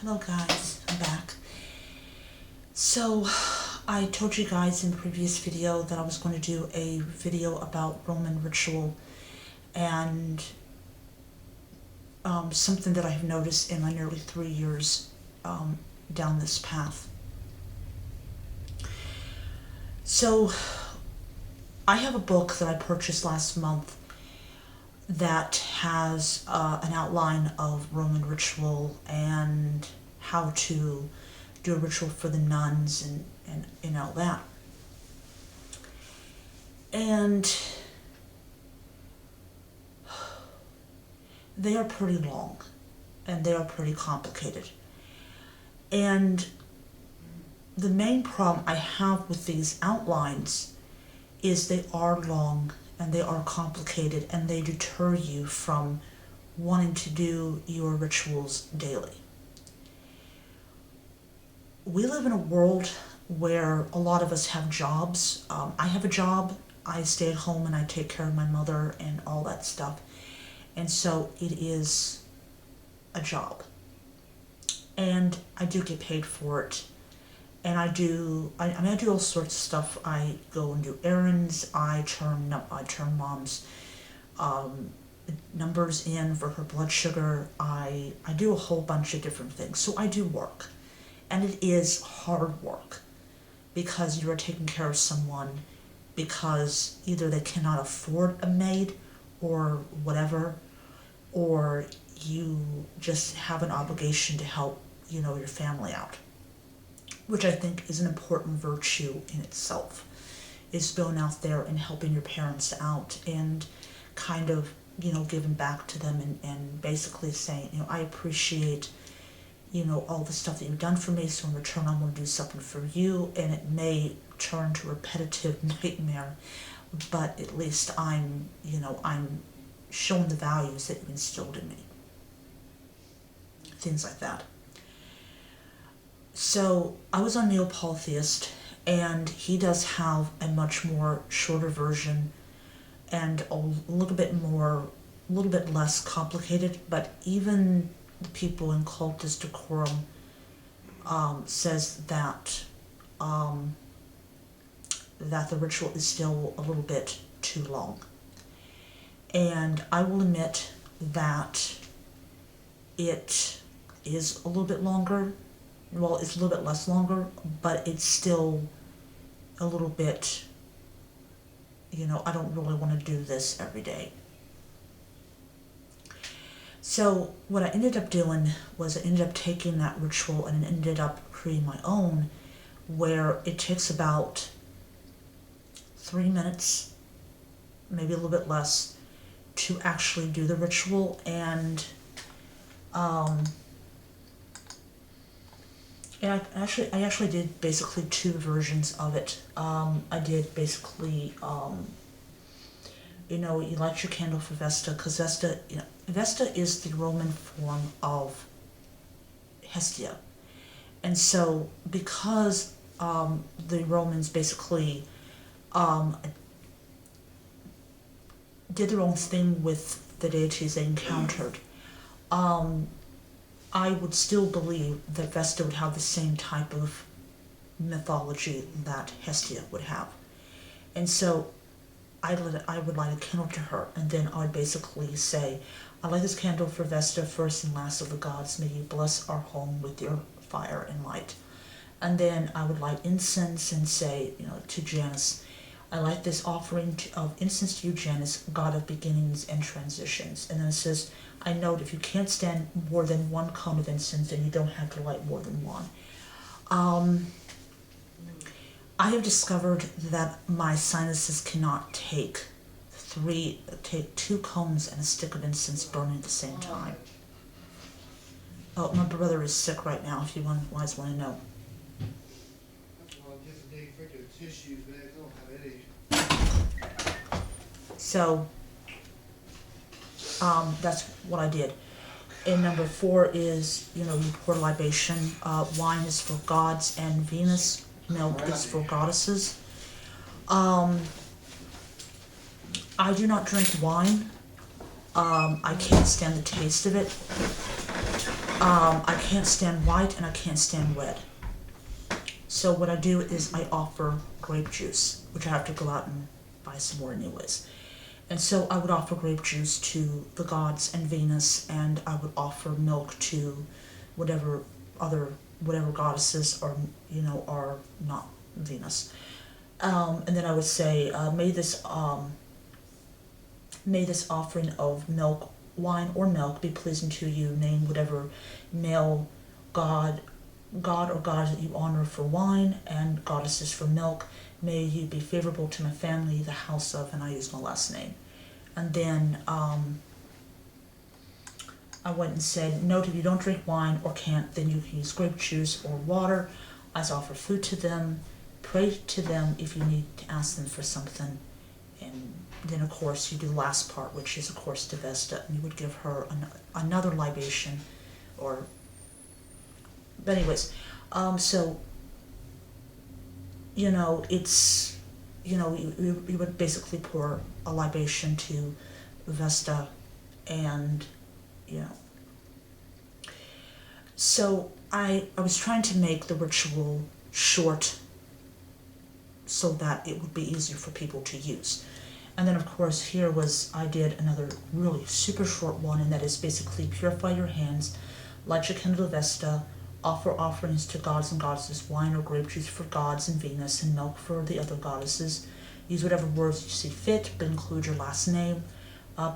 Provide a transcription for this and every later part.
Hello guys, I'm back. So, I told you guys in the previous video that I was going to do a video about Roman ritual and something that I have noticed in my nearly 3 years down this path. So, I have a book that I purchased last month that has an outline of Roman ritual and how to do a ritual for the nuns and all that. And they are pretty long and they are pretty complicated. And the main problem I have with these outlines is they are long and they are complicated and they deter you from wanting to do your rituals daily. We live in a world where a lot of us have jobs. I have a job. I stay at home and I take care of my mother and all that stuff. And so it is a job. And I do get paid for it. And I do all sorts of stuff. I go and do errands. I turn mom's numbers in for her blood sugar. I do a whole bunch of different things. So I do work. And it is hard work because you are taking care of someone because either they cannot afford a maid or whatever, or you just have an obligation to help, your family out, which I think is an important virtue in itself, is going out there and helping your parents out and kind of, giving back to them and basically saying, I appreciate, all the stuff that you've done for me, so in return I'm going to do something for you, and it may turn to a repetitive nightmare, but at least I'm showing the values that you've instilled in me. Things like that. So I was on Neil Paul Theist, and he does have a much more shorter version and a little bit less complicated, but even the people in Cultus Decorum says that that the ritual is still a little bit too long. And I will admit that it is a little bit longer. Well, it's a little bit less longer, but it's still a little bit, I don't really want to do this every day. So what I ended up doing was I ended up taking that ritual and ended up creating my own, where it takes about 3 minutes, maybe a little bit less, to actually do the ritual. And I actually did basically 2 versions of it. I did basically, you light your candle for Vesta, because Vesta is the Roman form of Hestia. And so because the Romans basically did their own thing with the deities they encountered, I would still believe that Vesta would have the same type of mythology that Hestia would have. And so I would light a candle to her, and then I would basically say, I light this candle for Vesta, first and last of the gods. May you bless our home with your fire and light. And then I would light incense and say, to Janus, I light this offering of incense to you, Janus, god of beginnings and transitions. And then it says, I note if you can't stand more than 1 cone of incense, then you don't have to light more than 1. I have discovered that my sinuses cannot take 2 cones and a stick of incense burning at the same time. Oh, my brother is sick right now, if you guys want to know. So, that's what I did. And number 4 is, you pour libation. Wine is for gods and Venus. Milk is for goddesses. I do not drink wine. I can't stand the taste of it. I can't stand white and I can't stand red. So what I do is I offer grape juice, which I have to go out and buy some more anyways. And so I would offer grape juice to the gods and Venus, and I would offer milk to whatever whatever goddesses are not Venus. And then I would say, may this offering of milk, wine, or milk be pleasing to you. Name whatever male god, or goddess that you honor for wine, and goddesses for milk. May you be favorable to my family, the house of, and I use my last name. And then I went and said, note if you don't drink wine or can't, then you can use grape juice or water. I offer food to them, pray to them if you need to ask them for something. And then, of course, you do the last part, which is, of course, to Vesta, and you would give her another libation, or... But anyways, so, it's, you would basically pour a libation to Vesta, and, So I was trying to make the ritual short so that it would be easier for people to use. And then, of course, I did another really super short one, and that is basically purify your hands, light your candle to Vesta, offer offerings to gods and goddesses, wine or grape juice for gods and Venus, and milk for the other goddesses. Use whatever words you see fit, but include your last name.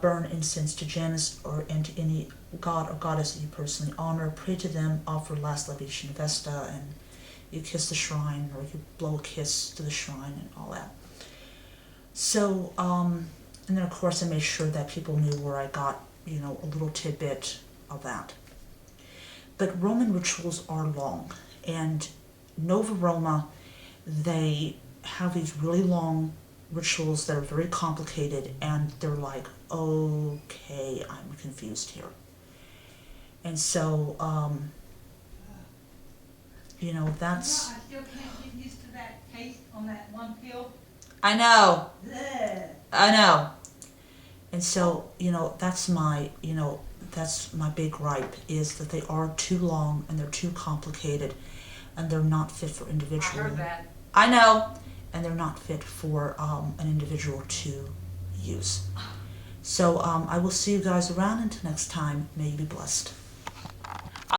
Burn incense to Janus and to any god or goddess that you personally honor. Pray to them, offer last libation to Vesta, and you kiss the shrine, or you blow a kiss to the shrine and all that. So, and then of course I made sure that people knew where I got, a little tidbit of that. But Roman rituals are long, and Nova Roma, they have these really long rituals that are very complicated, and they're like, okay, I'm confused here. And so, that's... I still can't get used to that taste on that one pill. I know. Bleh. I know. And so, that's my big gripe, is that they are too long and they're too complicated, and they're not fit for individual. I heard that. I know. And they're not fit for an individual to use. So I will see you guys around. Until next time, may you be blessed.